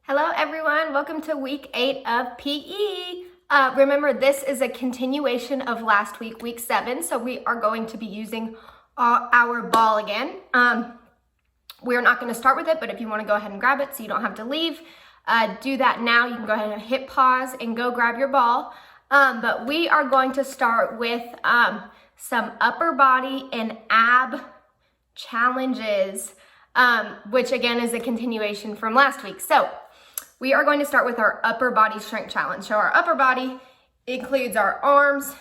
Hello everyone, welcome to week 8 of PE. Remember, this is a continuation of last week, week 7, so we are going to be using our ball again. We're not going to start with it, but if you want to go ahead and grab it so you don't have to leave, do that now. You can go ahead and hit pause and go grab your ball. But we are going to start with some upper body and ab challenges, which again is a continuation from last week. So we are going to start with our upper body strength challenge. So our upper body includes our arms,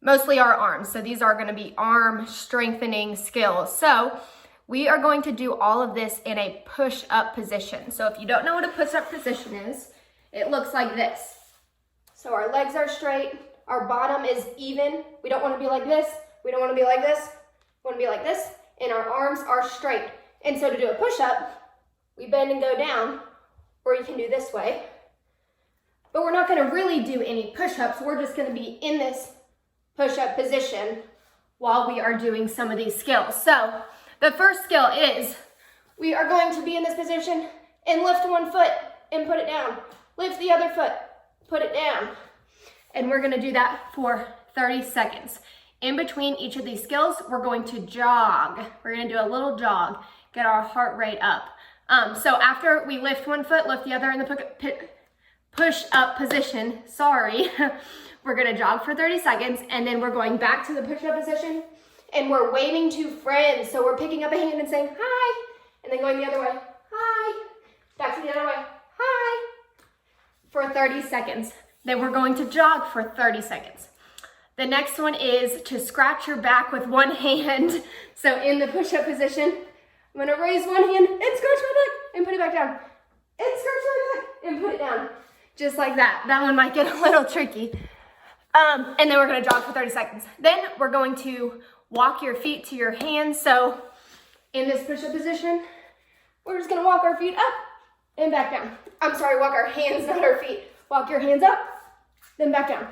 mostly our arms. So these are going to be arm strengthening skills. So we are going to do all of this in a push-up position. So if you don't know what a push-up position is, it looks like this. So our legs are straight, our bottom is even. We don't want to be like this. We don't want to be like this. We want to be like this. And our arms are straight. And so to do a push-up, we bend and go down, or you can do this way. But we're not going to really do any push-ups. We're just going to be in this push-up position while we are doing some of these skills. So the first skill is we are going to be in this position and lift one foot and put it down. Lift the other foot, put it down. And we're going to do that for 30 seconds. In between each of these skills, we're going to jog. We're going to do a little jog, get our heart rate up. So after we lift one foot, lift the other in the push-up position, we're gonna jog for 30 seconds, and then we're going back to the push-up position, and we're waving to friends. So we're picking up a hand and saying, hi, and then going the other way, hi, back to the other way, hi, for 30 seconds. Then we're going to jog for 30 seconds. The next one is to scratch your back with one hand. So in the push-up position, I'm gonna raise one hand and scratch my back and put it back down. And scratch my back and put it down. Just like that. That one might get a little tricky. And then we're gonna jog for 30 seconds. Then we're going to walk your feet to your hands. So in this push-up position, we're just gonna walk our feet up and back down. I'm sorry, walk our hands, not our feet. Walk your hands up, then back down.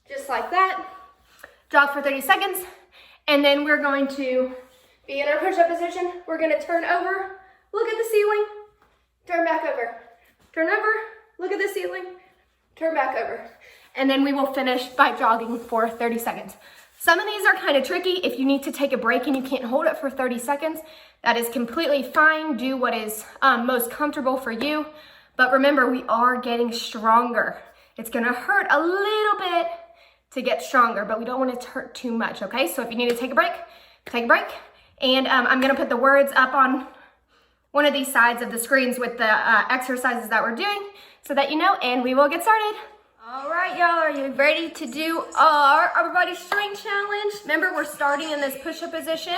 Just like that. Jog for 30 seconds. And then we're going to be in our push-up position. We're gonna turn over, look at the ceiling, turn back over. Turn over, look at the ceiling, turn back over. And then we will finish by jogging for 30 seconds. Some of these are kind of tricky. If you need to take a break and you can't hold it for 30 seconds, that is completely fine. Do what is most comfortable for you. But remember, we are getting stronger. It's gonna hurt a little bit to get stronger, but we don't want it to hurt too much, okay? So if you need to take a break, take a break. And I'm gonna put the words up on one of these sides of the screens with the exercises that we're doing so that you know, and we will get started. All right, y'all, are you ready to do our upper body strength challenge? Remember, we're starting in this push-up position.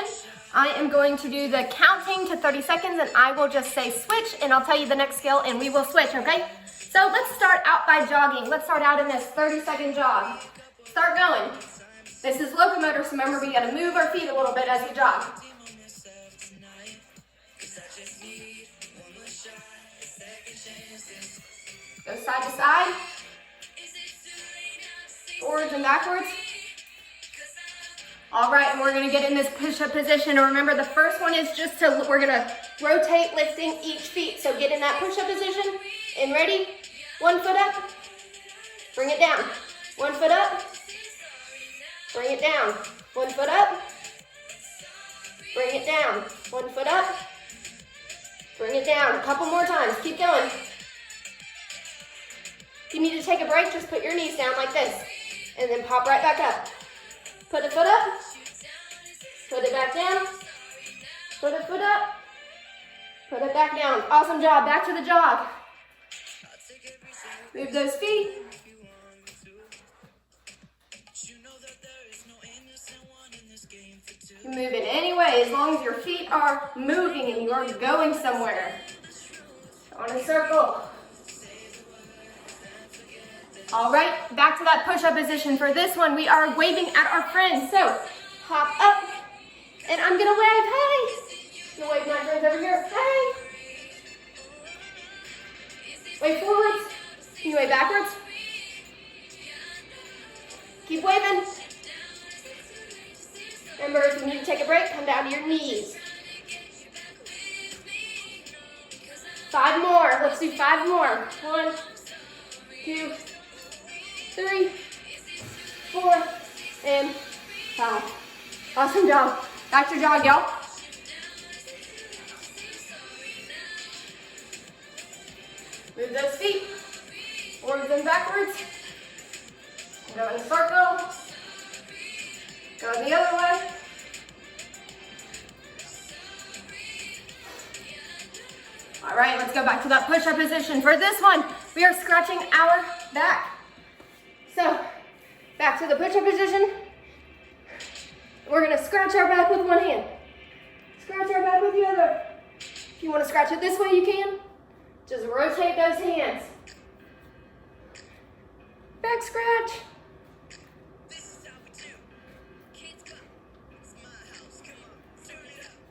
I am going to do the counting to 30 seconds and I will just say switch and I'll tell you the next skill and we will switch, okay? So let's start out by jogging. Let's start out in this 30-second jog. Start going. This is locomotor, so remember we gotta move our feet a little bit as we jog. Go side to side, forwards and backwards. All right, and we're gonna get in this push-up position. And remember, the first one is we're gonna rotate, lifting each feet. So get in that push-up position, and ready? One foot up, bring it down. One foot up, bring it down. One foot up, bring it down. One foot up, bring it down. A couple more times, keep going. If you need to take a break, just put your knees down like this and then pop right back up. Put a foot up, put it back down, put a foot up, put it back down. Awesome job, back to the jog. Move those feet. You can move in any way as long as your feet are moving and you are going somewhere. On a circle. All right, back to that push-up position. For this one, we are waving at our friends. So, hop up, and I'm gonna wave, hey. I'm gonna wave my friends over here, hey. Wave forwards. Can you wave backwards? Keep waving. Remember, if you need to take a break, come down to your knees. 5 more. Let's do 5 more. 1, 2, 3, 4, and 5. Awesome job. Back to jog, y'all. Move those feet. Forwards and backwards. Go in a circle. Go the other way. All right, let's go back to that push-up position. For this one, we are scratching our back. So, back to the push-up position. We're gonna scratch our back with one hand. Scratch our back with the other. If you wanna scratch it this way, you can. Just rotate those hands. Back scratch.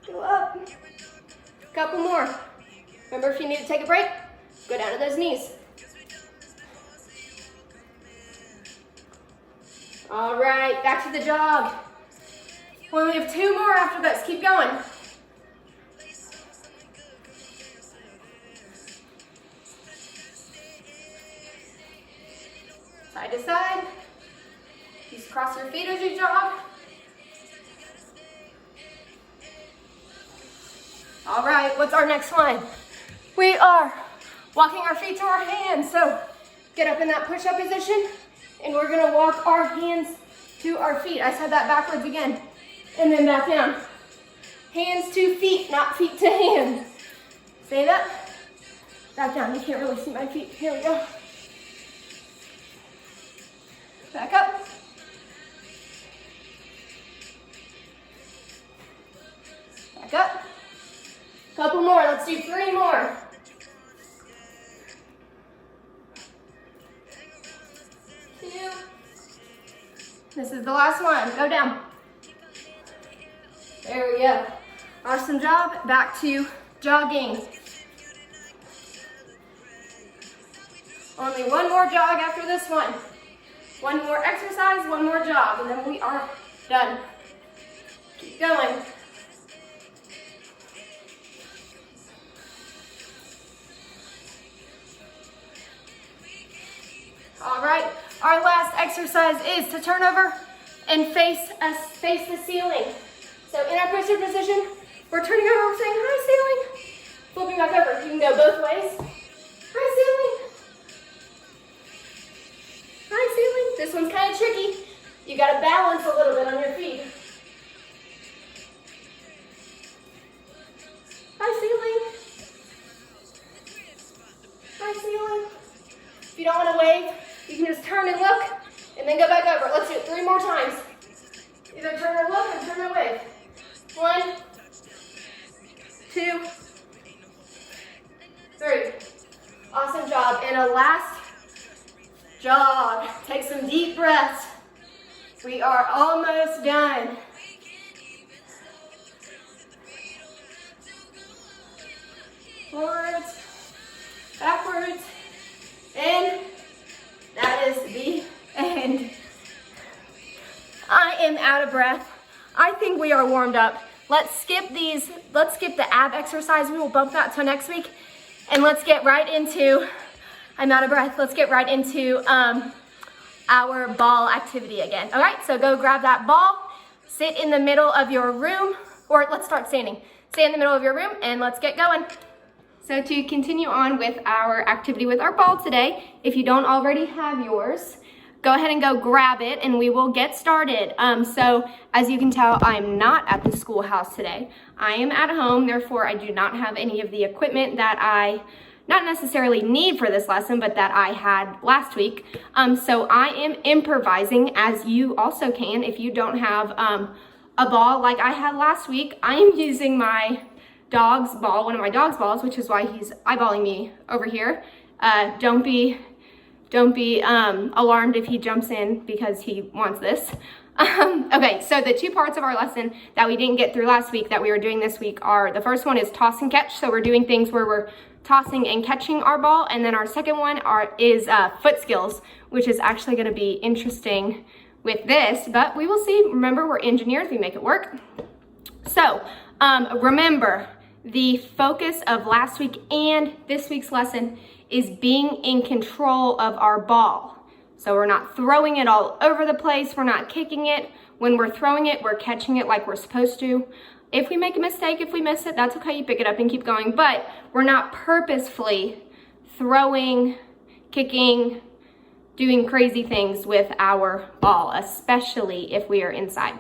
Go up. Couple more. Remember, if you need to take a break, go down to those knees. All right, back to the jog. We only have 2 more after this. Keep going. Side to side. Just cross your feet as you jog. All right, what's our next one? We are walking our feet to our hands. So get up in that push-up position, and we're gonna walk our hands to our feet. I said that backwards again, and then back down. Hands to feet, not feet to hands. Say that. Back down. You can't really see my feet. Here we go. Back up. Back up. Couple more. Let's do 3 more. Two. This is the last one. Go down. There we go. Awesome job. Back to jogging. Only 1 more jog after this one. 1 more exercise, 1 more jog, and then we are done. Keep going. All right, our last exercise is to turn over and face the ceiling. So in our push-up position, we're turning over, we're saying, hi ceiling. Flipping back over, you can go both ways. Hi ceiling. Hi ceiling. This one's kind of tricky. You gotta balance a little bit on your feet. Hi ceiling. Hi ceiling. If you don't want to wave, you can just turn and look, and then go back over. Let's do it 3 more times. Either turn and look or turn and wave. 1, 2, 3. Awesome job. And a last jog. Take some deep breaths. We are almost done. Forwards, backwards, and that is the end. I am out of breath. I think we are warmed up. Let's skip the ab exercise. We will bump that till next week. And let's get right into, I'm out of breath. Let's get right into our ball activity again. All right, so go grab that ball, sit in the middle of your room, or let's start standing. Stay in the middle of your room and let's get going. So to continue on with our activity with our ball today, if you don't already have yours, go ahead and go grab it and we will get started. So as you can tell, I'm not at the schoolhouse today. I am at home, therefore I do not have any of the equipment that I not necessarily need for this lesson, but that I had last week. So I am improvising, as you also can if you don't have a ball like I had last week. I am using my dog's ball, one of my dog's balls, which is why he's eyeballing me over here. Don't be alarmed if he jumps in because he wants this. Okay, so the 2 parts of our lesson that we didn't get through last week that we are doing this week are, the first one is toss and catch. So we're doing things where we're tossing and catching our ball. And then our second one is foot skills, which is actually gonna be interesting with this, but we will see. Remember, we're engineers, we make it work. So remember, the focus of last week and this week's lesson is being in control of our ball. So we're not throwing it all over the place. We're not kicking it. When we're throwing it, we're catching it like we're supposed to. If we make a mistake, if we miss it, that's okay. You pick it up and keep going. But we're not purposefully throwing, kicking, doing crazy things with our ball, especially if we are inside.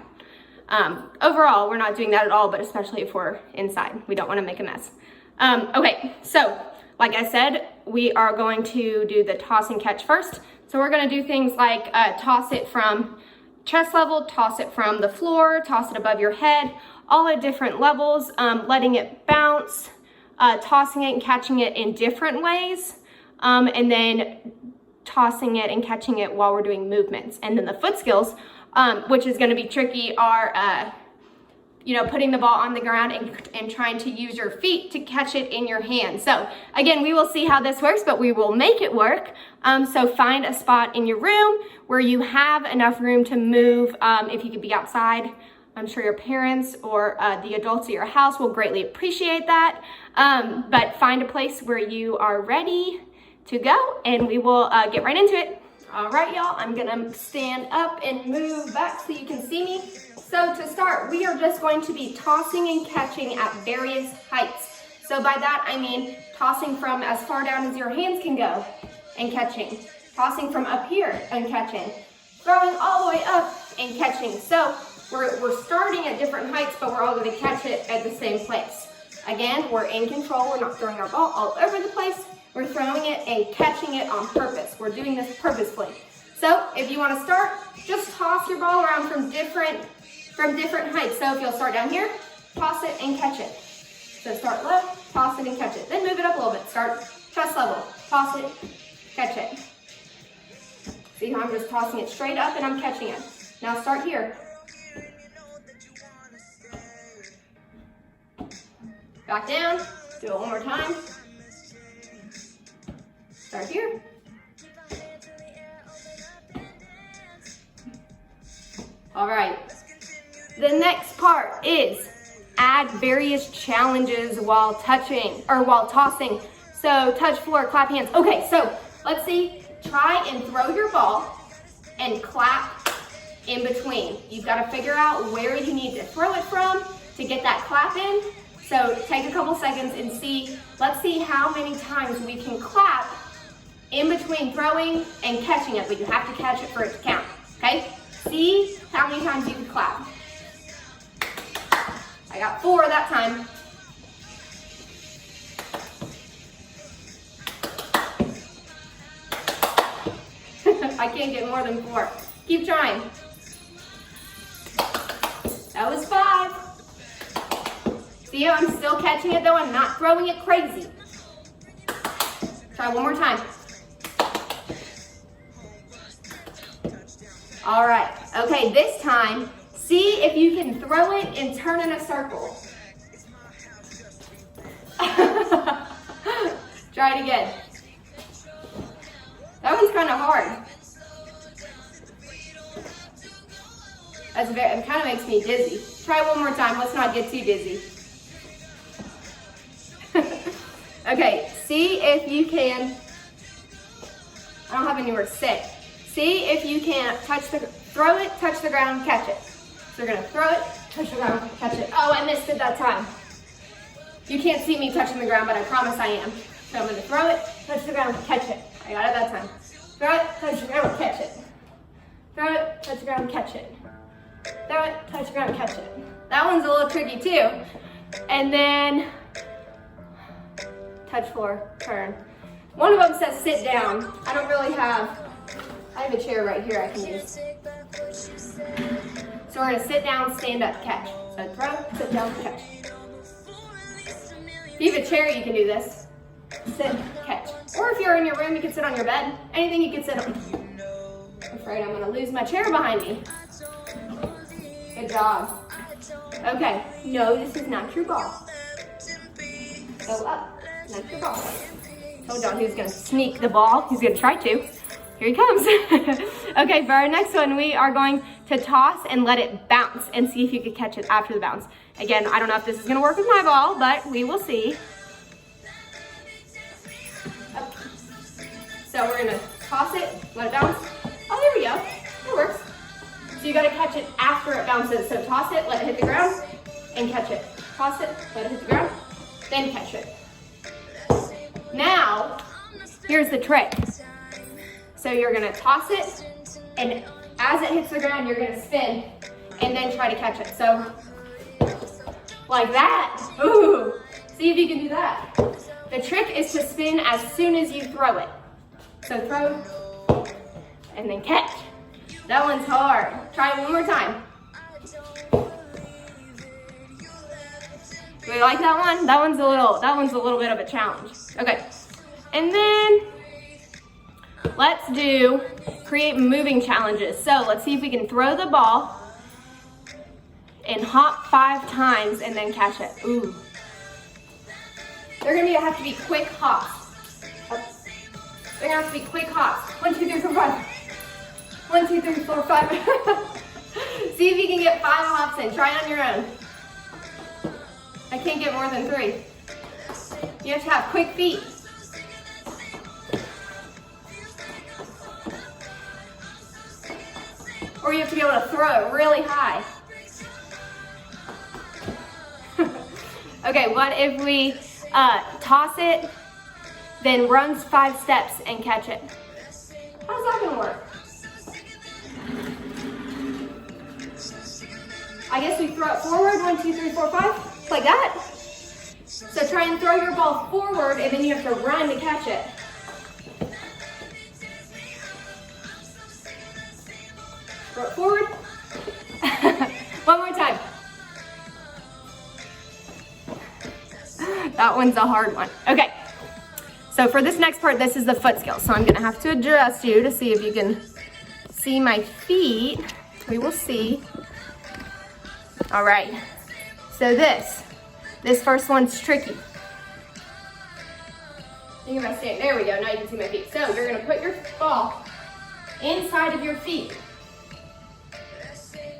Overall, we're not doing that at all, but especially if we're inside. We don't want to make a mess. Okay, so like I said, we are going to do the toss and catch first. So we're going to do things like toss it from chest level, toss it from the floor, toss it above your head, all at different levels, letting it bounce, tossing it and catching it in different ways, and then tossing it and catching it while we're doing movements. And then the foot skills, which is going to be tricky, are putting the ball on the ground and trying to use your feet to catch it in your hand. So again, we will see how this works, but we will make it work. So find a spot in your room where you have enough room to move. If you could be outside, I'm sure your parents or the adults at your house will greatly appreciate that. But find a place where you are ready to go, and we will get right into it. All right, y'all, I'm gonna stand up and move back so you can see me. So to start, we are just going to be tossing and catching at various heights. So by that, I mean tossing from as far down as your hands can go and catching. Tossing from up here and catching. Throwing all the way up and catching. So we're starting at different heights, but we're all gonna catch it at the same place. Again, we're in control. We're not throwing our ball all over the place. We're throwing it and catching it on purpose. We're doing this purposefully. So if you want to start, just toss your ball around from different heights. So if you'll start down here, toss it and catch it. So start low, toss it and catch it. Then move it up a little bit. Start chest level, toss it, catch it. See how I'm just tossing it straight up and I'm catching it. Now start here. Back down, do it one more time. Start here. All right. The next part is add various challenges while touching or while tossing. So touch floor, clap hands. Okay, so let's see. Try and throw your ball and clap in between. You've got to figure out where you need to throw it from to get that clap in. So take a couple seconds and see. Let's see how many times we can clap in between throwing and catching it, but you have to catch it for it to count, okay? See how many times you can clap. I got 4 that time. I can't get more than 4. Keep trying. That was 5. See how I'm still catching it though? I'm not throwing it crazy. Try one more time. All right, okay, this time, see if you can throw it and turn in a circle. Try it again. That one's kind of hard. It kind of makes me dizzy. Try one more time, let's not get too dizzy. Okay, see if you can, I don't have anywhere to sit. See if you can throw it, touch the ground, catch it. So you're gonna throw it, touch the ground, catch it. Oh, I missed it that time. You can't see me touching the ground, but I promise I am. So I'm gonna throw it, touch the ground, catch it. I got it that time. Throw it, touch the ground, catch it. Throw it, touch the ground, catch it. Throw it, touch the ground, catch it. That one's a little tricky too. And then touch floor, turn. One of them says sit down. I have a chair right here I can use. So we're gonna sit down, stand up, catch. So throw, sit down, catch. If you have a chair, you can do this. Sit, catch. Or if you're in your room, you can sit on your bed. Anything you can sit on. I'm afraid I'm gonna lose my chair behind me. Good job. Okay, no, this is not your ball. Go up, not your ball. Told y'all he was gonna sneak the ball. He's gonna try to. Here he comes. Okay, for our next one, we are going to toss and let it bounce and see if you can catch it after the bounce. Again, I don't know if this is gonna work with my ball, but we will see. So we're gonna toss it, let it bounce. Oh, there we go, that works. So you gotta catch it after it bounces. So toss it, let it hit the ground, and catch it. Toss it, let it hit the ground, then catch it. Now, here's the trick. So you're gonna toss it, and as it hits the ground, you're gonna spin, and then try to catch it. So, like that. Ooh, see if you can do that. The trick is to spin as soon as you throw it. So throw, and then catch. That one's hard. Try it one more time. Do we like that one? That one's a little bit of a challenge. Okay, and then let's do create moving challenges. So let's see if we can throw the ball and hop 5 times and then catch it. Ooh. They're gonna have to be quick hops. They're gonna have to be quick hops. 1, 2, 3, 4, 5. 1, 2, 3, 4, 5. See if you can get 5 hops in. Try it on your own. I can't get more than 3. You have to have quick feet. Or you have to be able to throw it really high. Okay, what if we toss it, then runs 5 steps and catch it? How's that gonna work? I guess we throw it forward, 1, 2, 3, 4, 5, like that. So try and throw your ball forward, and then you have to run to catch it. Throw it forward. One more time. That one's a hard one. Okay, so for this next part, this is the foot skill. So I'm gonna have to adjust you to see if you can see my feet. We will see. All right, so this first one's tricky. I think if I stand, there we go, now you can see my feet. So you're gonna put your ball inside of your feet.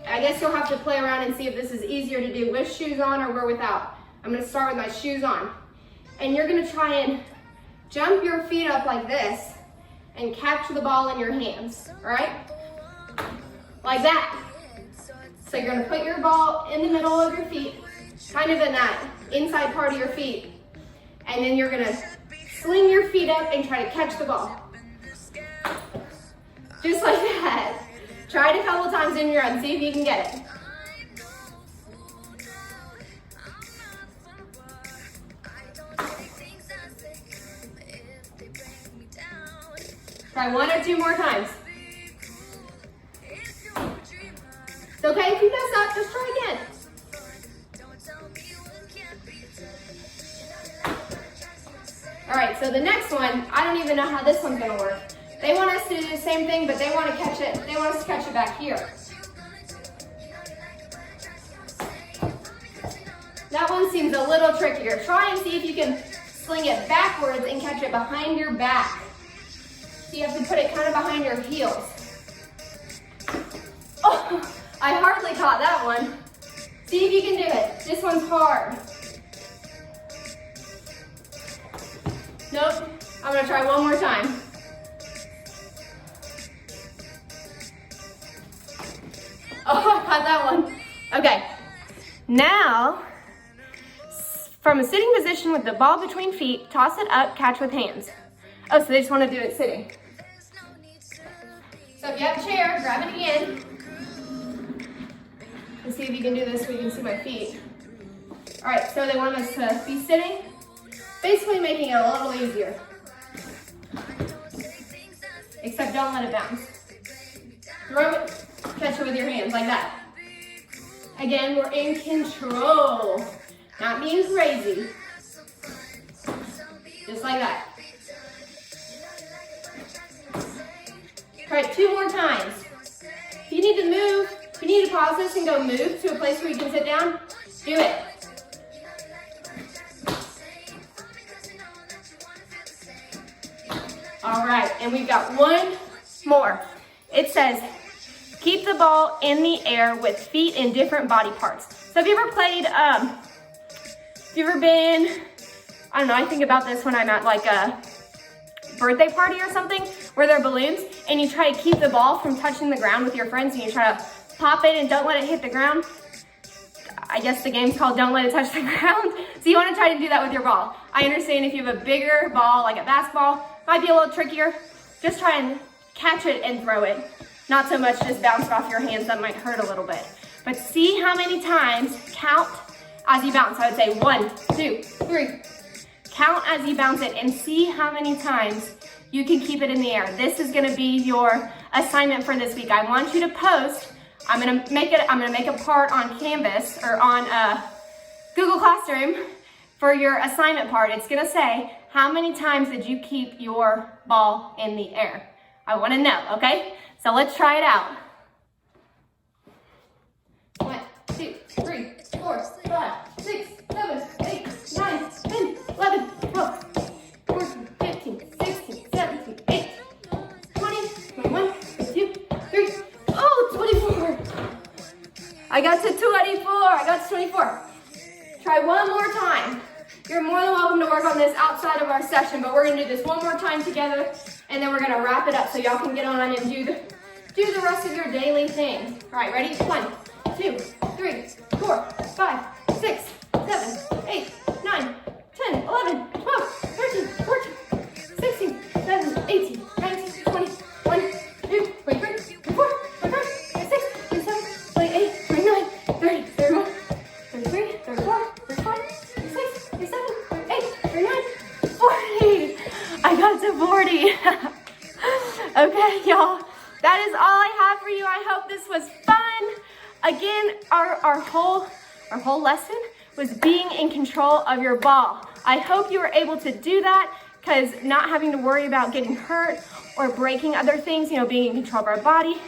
I guess you'll have to play around and see if this is easier to do with shoes on or without. I'm gonna start with my shoes on. And you're gonna try and jump your feet up like this and catch the ball in your hands, all right? Like that. So you're gonna put your ball in the middle of your feet, kind of in that inside part of your feet. And then you're gonna sling your feet up and try to catch the ball. Just like that. Try it a couple times in your run, see if you can get it. Try 1 or 2 more times. It's okay if you mess up, just try again. All right, so the next one, I don't even know how this one's gonna work. They want us to do the same thing, but they want to catch it. They want us to catch it back here. That one seems a little trickier. Try and see if you can sling it backwards and catch it behind your back. So you have to put it kind of behind your heels. Oh, I hardly caught that one. See if you can do it. This one's hard. Nope. I'm gonna try one more time. Oh, I caught that one. Okay. Now, from a sitting position with the ball between feet, toss it up, catch with hands. Oh, so they just want to do it sitting. So if you have a chair, grab it again. And see if you can do this so you can see my feet. All right, so they want us to be sitting, basically making it a little easier. Except don't let it bounce. Throw it, catch it with your hands like that. Again, we're in control, not being crazy. Just like that. Try it 2 more times. If you need to move, if you need to pause this and go move to a place where you can sit down, do it. All right, and we've got one more. It says, keep the ball in the air with feet in different body parts. So have you ever played, have you ever been, I don't know, I think about this when I'm at like a birthday party or something where there are balloons and you try to keep the ball from touching the ground with your friends and you try to pop it and don't let it hit the ground. I guess the game's called Don't Let It Touch the Ground. So you want to try to do that with your ball. I understand if you have a bigger ball like a basketball, might be a little trickier. Just try and catch it and throw it. Not so much just bounce it off your hands, that might hurt a little bit. But see how many times, count as you bounce. I would say 1, 2, 3. Count as you bounce it and see how many times you can keep it in the air. This is gonna be your assignment for this week. I want you to post, I'm gonna make a part on Canvas or on Google Classroom for your assignment part. It's gonna say, how many times did you keep your ball in the air? I wanna know, okay? So let's try it out. 1, 2, 3, 4, 5, 6, 7, 8, 9, 10, 11, 12, 14, 15, 16, 17, 18, 20, 21, 22, 23. Oh, 24. I got to 24. I got to 24. Try one more time. You're more than welcome to work on this outside of our session, but we're gonna do this one more time together, and then we're gonna wrap it up so y'all can get on and do the rest of your daily thing. All right, ready? 1, 2, 3, 4, 5, 6, 7, 8, 9, 10, 11, 12, 13, 14, 16, 17, 18, 19, 20, 21, 22, 23, 24, 25, 26, 27, 28, 29, 30, 31, 33, 34, 35, 36, 37, 38, 39, 40. I got to 40. Okay, y'all. That is all I have for you. I hope this was fun. Again, our whole lesson was being in control of your ball. I hope you were able to do that, because not having to worry about getting hurt or breaking other things, being in control of our body,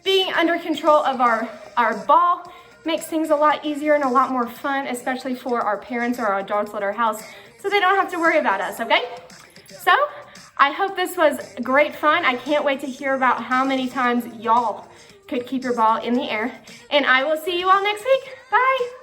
being under control of our ball makes things a lot easier and a lot more fun, especially for our parents or our adults at our house, so they don't have to worry about us, okay? So, I hope this was great fun. I can't wait to hear about how many times y'all could keep your ball in the air. And I will see you all next week. Bye.